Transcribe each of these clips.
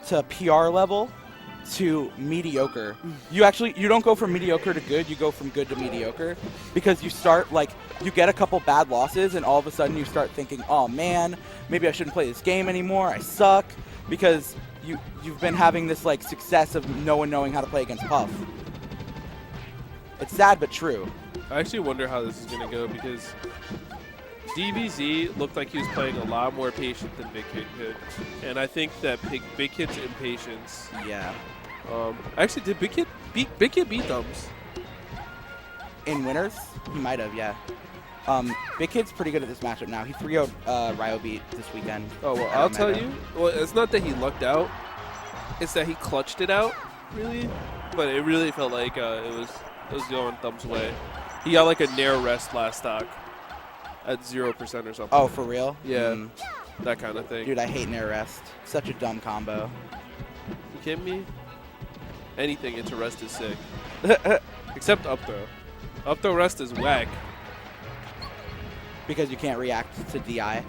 to PR level to mediocre. You don't go from mediocre to good, you go from good to mediocre, because you start, like, you get a couple bad losses and all of a sudden you start thinking, oh man, maybe I shouldn't play this game anymore, I suck, because you've been having this, like, success of no one knowing how to play against Puff. It's sad but true. I actually wonder how this is going to go, because DBZ looked like he was playing a lot more patient than Big Kid could, and I think that Big Kid's impatience. Yeah. Actually, did Big Kid beat Thumbs? In winners? He might have, yeah. Big Kid's pretty good at this matchup now. He 3-0'd Ryo beat this weekend. Oh, well, I'll tell you. Well, it's not that he lucked out. It's that he clutched it out, really. But it really felt like it was going Thumbs' way. He got like a Nair rest last stock at 0% or something. Oh, for real? Yeah, that kind of thing. Dude, I hate Nair rest. Such a dumb combo. You kidding me? Anything into rest is sick. Except up throw. Up throw rest is whack. Because you can't react to DI?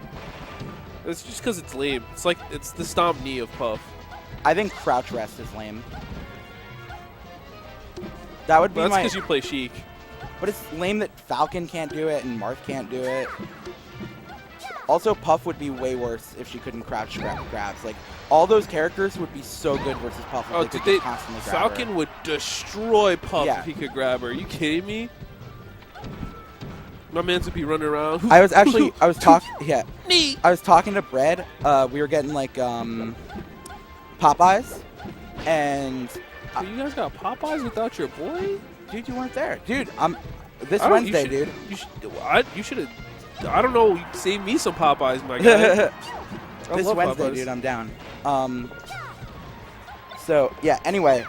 It's just because it's lame. It's like, it's the stomp knee of Puff. I think crouch rest is lame. That would be That's because you play Sheik. But it's lame that Falcon can't do it and Marth can't do it. Also, Puff would be way worse if she couldn't crouch grabs. Like, all those characters would be so good versus Puff if they could just constantly grab Falcon her. would destroy Puff Yeah. if he could grab her. Are you kidding me? My man's would be running around. I was talking to Brad. We were getting like Popeyes, and you guys got Popeyes without your boy? Dude, you weren't there. Dude, this Wednesday, dude. You should have. I don't know. Save me some Popeyes, my guy. This Wednesday, Popeyes. dude, I'm down. So yeah. Anyway,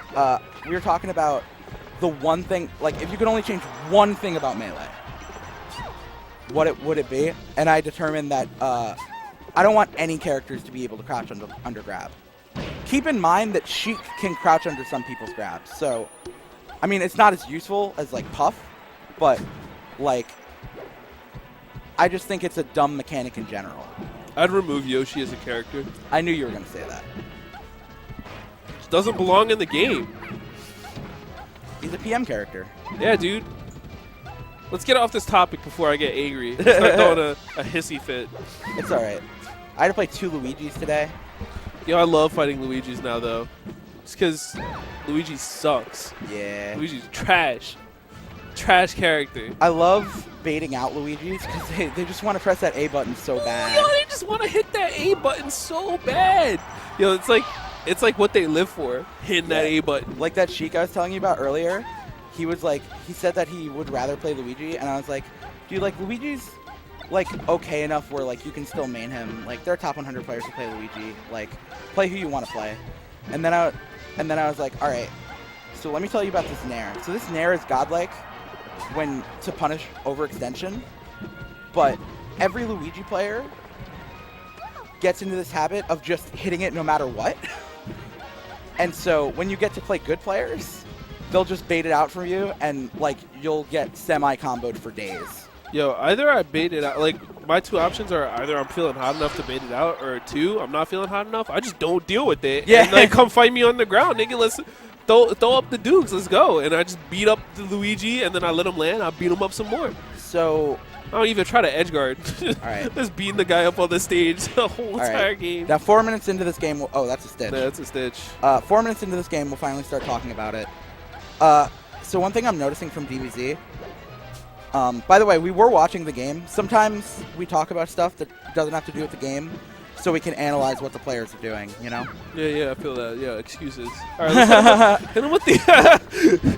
we were talking about the one thing. Like, if you could only change one thing about Melee, what would it be? And I determined that I don't want any characters to be able to crouch under grab. Keep in mind that Sheik can crouch under some people's grabs. So, I mean, it's not as useful as like Puff, but like, I just think it's a dumb mechanic in general. I'd remove Yoshi as a character. I knew you were gonna say that. Just doesn't belong in the game. He's a PM character. Yeah, dude. Let's get off this topic before I get angry. Start throwing a hissy fit. It's all right. I had to play 2 Luigis today. Yo, I love fighting Luigis now, though. It's because Luigi sucks. Yeah. Luigi's trash. Trash character. I love baiting out Luigis because they just want to press that A button so bad. Yo, they just want to hit that A button so bad. Yo, it's like what they live for, hitting that A button. Like that Sheik I was telling you about earlier. He was like, he said that he would rather play Luigi, and I was like, dude, like Luigi's like okay enough where like you can still main him. Like, there are top 100 players who play Luigi. Like, play who you want to play. And then I was like, all right, so let me tell you about this Nair. So this Nair is godlike when to punish overextension, but every Luigi player gets into this habit of just hitting it no matter what. And so when you get to play good players, they'll just bait it out for you, and like you'll get semi-comboed for days. Yo, either I bait it out. Like, my 2 options are either I'm feeling hot enough to bait it out, or 2, I'm not feeling hot enough. I just don't deal with it. Yeah. And like, come fight me on the ground, nigga. Let's throw up the dukes. Let's go. And I just beat up the Luigi, and then I let him land. I beat him up some more. So I don't even try to edge guard. all right. Just beating the guy up on the stage the whole entire game. Now 4 minutes into this game, oh, that's a stitch. Yeah, that's a stitch. 4 minutes into this game, we'll finally start talking about it. So one thing I'm noticing from DBZ, by the way, we were watching the game. Sometimes we talk about stuff that doesn't have to do with the game, so we can analyze what the players are doing, you know? Yeah, I feel that. Yeah, excuses. All right, hit him with the...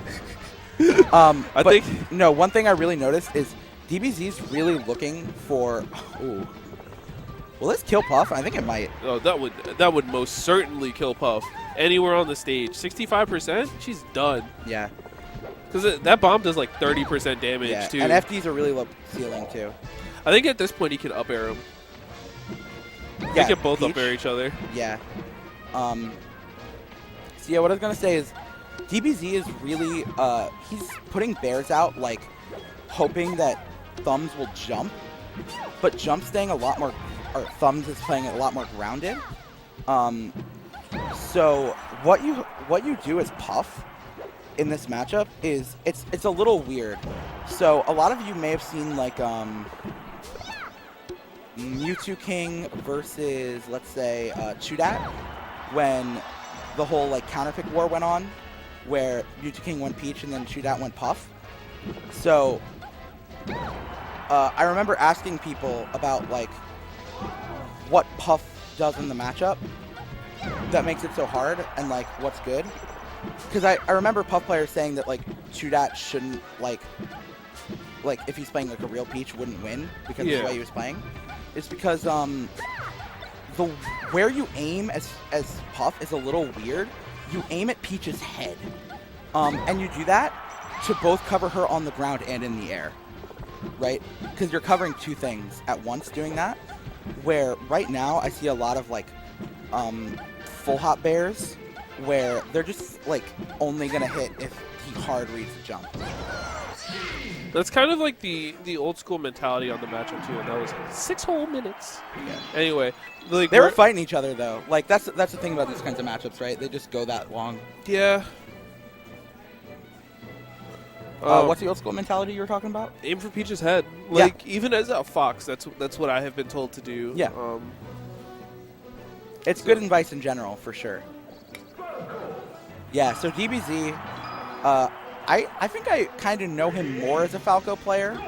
I think... No, one thing I really noticed is DBZ's really looking for... Ooh. Will this kill Puff? I think it might. Oh, that would most certainly kill Puff. Anywhere on the stage. 65%? She's done. Yeah. Because that bomb does like 30% damage, too. And FD's a really low ceiling, too. I think at this point he can up air him. Yeah, they can both up air each other. Yeah. So yeah, what I was going to say is DBZ is really, he's putting bears out, like, hoping that Thumbs will jump, but Jump's staying a lot more, or Thumbs is playing a lot more grounded. So what you do as Puff in this matchup is it's a little weird. So a lot of you may have seen like Mewtwo King versus, let's say, Chudat, when the whole like counterpick war went on, where Mewtwo King went Peach and then Chudat went Puff. So I remember asking people about like what Puff does in the matchup that makes it so hard and like what's good. Because I remember Puff players saying that like Chudat shouldn't like if he's playing like a real Peach wouldn't win because of the way he was playing. It's because where you aim as Puff is a little weird. You aim at Peach's head, and you do that to both cover her on the ground and in the air, right? Because you're covering two things at once doing that. Where right now I see a lot of like full hop bears where they're just like only gonna hit if he hard reads the jump. That's kind of like the old school mentality on the matchup too, and that was 6 whole minutes. Yeah. Anyway, like they were fighting each other though. Like that's the thing about these kinds of matchups, right? They just go that long. Yeah. What's the old school mentality you were talking about? Aim for Peach's head. Like even as a fox, that's what I have been told to do. Yeah. It's good advice in general for sure. Yeah. So DBZ. I think I kind of know him more as a Falco player,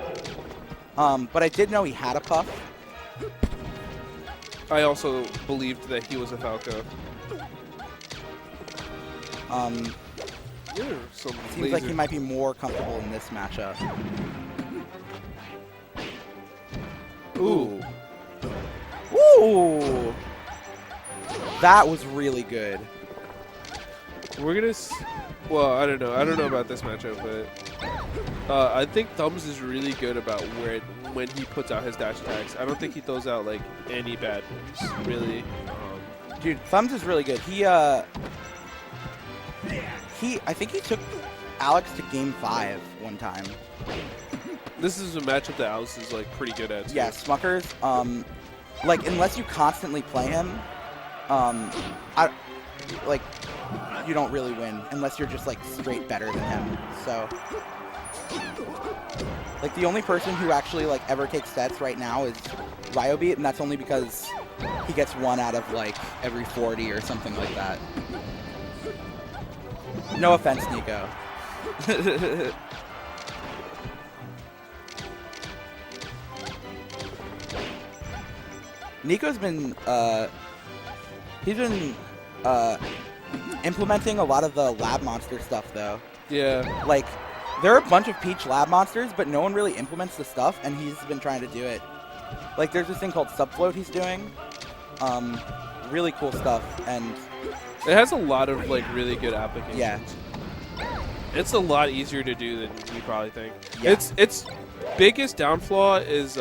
but I did know he had a Puff. I also believed that he was a Falco. Seems like he might be more comfortable in this matchup. Ooh. Ooh! That was really good. We're gonna. Well, I don't know. I don't know about this matchup, but I think Thumbs is really good about when he puts out his dash attacks. I don't think he throws out like any bad moves, really. Dude, Thumbs is really good. I think he took Alex to Game 5 one time. This is a matchup that Alex is like pretty good at. Too. Yeah, Smuckers. Like unless you constantly play him, you don't really win unless you're just like straight better than him. So like the only person who actually like ever takes sets right now is Ryobeat, and that's only because he gets 1 out of like every 40 or something like that. No offense, Nico. Nico's been implementing a lot of the lab monster stuff though. Yeah. Like there are a bunch of Peach lab monsters, but no one really implements the stuff, and he's been trying to do it. Like there's this thing called Subfloat he's doing. Really cool stuff, and it has a lot of like really good applications. Yeah. It's a lot easier to do than you probably think. Yeah. Its biggest downflaw is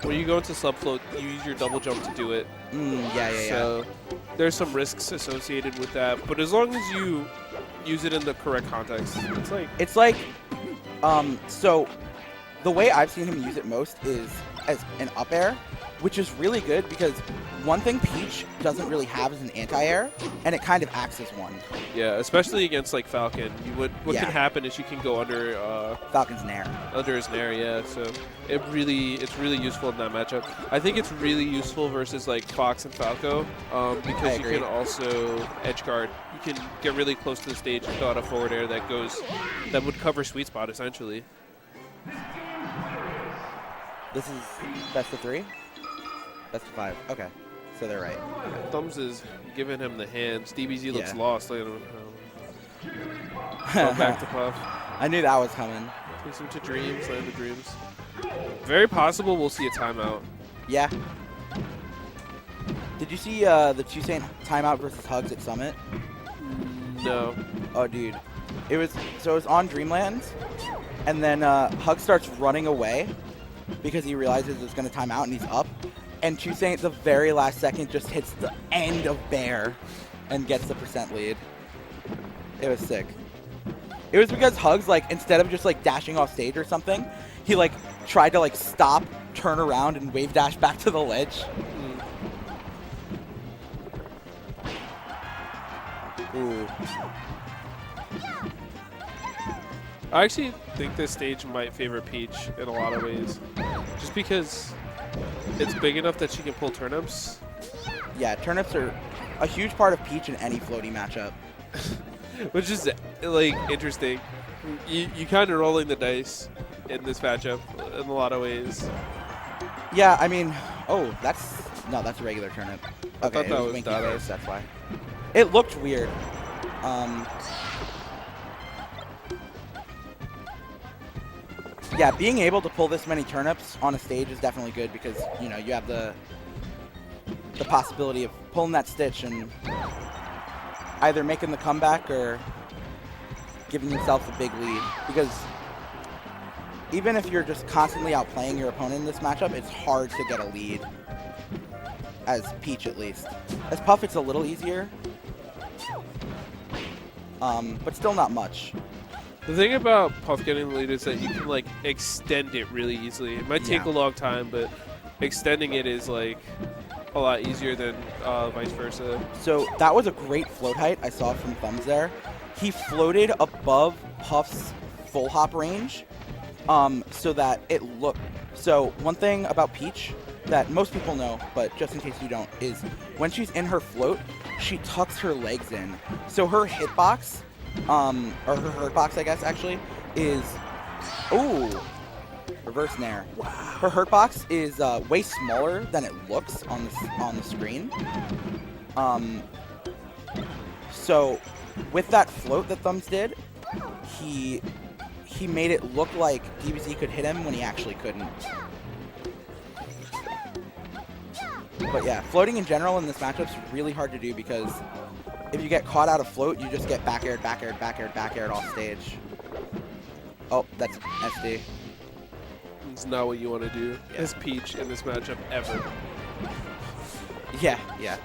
when you go into Subfloat, you use your double jump to do it. So there's some risks associated with that, but as long as you use it in the correct context, it's like so the way I've seen him use it most is as an up air, which is really good because one thing Peach doesn't really have is an anti-air, and it kind of acts as one. Yeah, especially against like Falcon. What can happen is you can go under Falcon's Nair. Under his Nair, yeah. So it's really useful in that matchup. I think it's really useful versus like Fox and Falco because you can also edge guard. You can get really close to the stage and throw out a forward air that would cover sweet spot essentially. This is best of 3? Best of 5. Okay. So they're right. Okay. Thumbs is giving him the hands. DBZ looks lost. Look at him. Go back to Puff. I knew that was coming. Takes him to Dreams, land the Dreams. Very possible we'll see a timeout. Yeah. Did you see the Toussaint timeout versus Hugs at Summit? No. Oh, dude. It was on Dreamlands, and then Hugs starts running away because he realizes it's going to time out and he's up. And Toussaint, the very last second, just hits the end of Bear and gets the % lead. It was sick. It was because Hugs, like, instead of just, like, dashing off stage or something, he, like, tried to, like, stop, turn around, and wave dash back to the ledge. Ooh. I actually think this stage might favor Peach in a lot of ways. Just because it's big enough that she can pull turnips. Yeah, turnips are a huge part of Peach in any floaty matchup. Which is, like, interesting. You kind of rolling the dice in this matchup in a lot of ways. Yeah, I mean, oh, that's a regular turnip. I Okay, thought that was Winky Dada. face, that's why. It looked weird. Yeah, being able to pull this many turnips on a stage is definitely good because, you know, you have the possibility of pulling that stitch and either making the comeback or giving yourself a big lead. Because even if you're just constantly outplaying your opponent in this matchup, it's hard to get a lead, as Peach at least. As Puff, it's a little easier, but still not much. The thing about Puff getting the lead is that you can, like, extend it really easily. It might take a long time, but extending it is, like, a lot easier than vice versa. So that was a great float height I saw from Thumbs there. He floated above Puff's full hop range so that it looked... So one thing about Peach that most people know, but just in case you don't, is when she's in her float, she tucks her legs in. So her hitbox... or her hurt box, I guess, actually, is, ooh, reverse nair. Wow. Her hurt box is way smaller than it looks on the screen. So with that float that Thumbs did, he made it look like DBZ could hit him when he actually couldn't. But yeah, floating in general in this matchup is really hard to do because if you get caught out of float, you just get back aired, back aired, back aired, back aired off stage. Oh, that's SD. It's not what you want to do as Peach in this matchup ever. Yeah, yeah.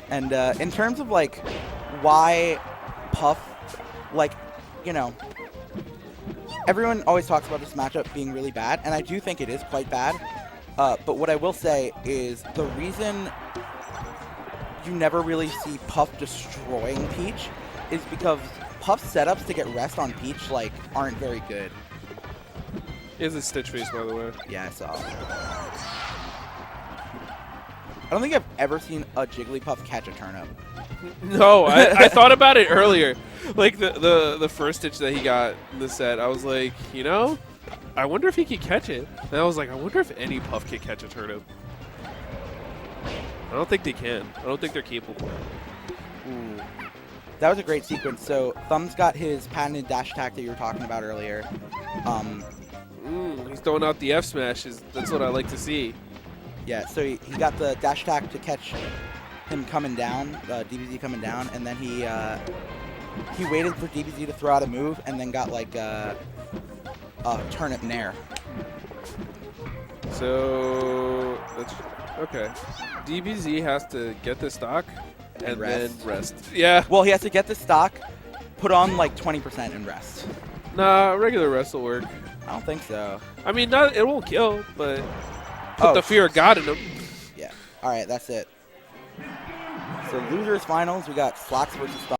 And in terms of, like, why Puff, like, you know, everyone always talks about this matchup being really bad, and I do think it is quite bad. But what I will say is the reason you never really see Puff destroying Peach is because Puff's setups to get rest on Peach, like, aren't very good. He has a stitch face, by the way. Yeah, I saw. I don't think I've ever seen a Jigglypuff catch a turnip. No, I thought about it earlier. Like, the first stitch that he got in the set, I was like, you know, I wonder if he could catch it. And I was like, I wonder if any Puff can catch a turnip. I don't think they can. I don't think they're capable. Ooh. That was a great sequence. So Thumbs got his patented dash attack that you were talking about earlier. He's throwing out the F smashes. That's what I like to see. Yeah, so he got the dash attack to catch him coming down, DBZ coming down, and then he waited for DBZ to throw out a move, and then got like a turnip nair. So that's okay. DBZ has to get the stock and then rest. Yeah. Well, he has to get the stock, put on like 20% and rest. Nah, regular rest will work. I don't think so. I mean, it won't kill, but put the fear of God in him. Yeah. All right, that's it. So losers finals, we got Slocks versus Thumbs.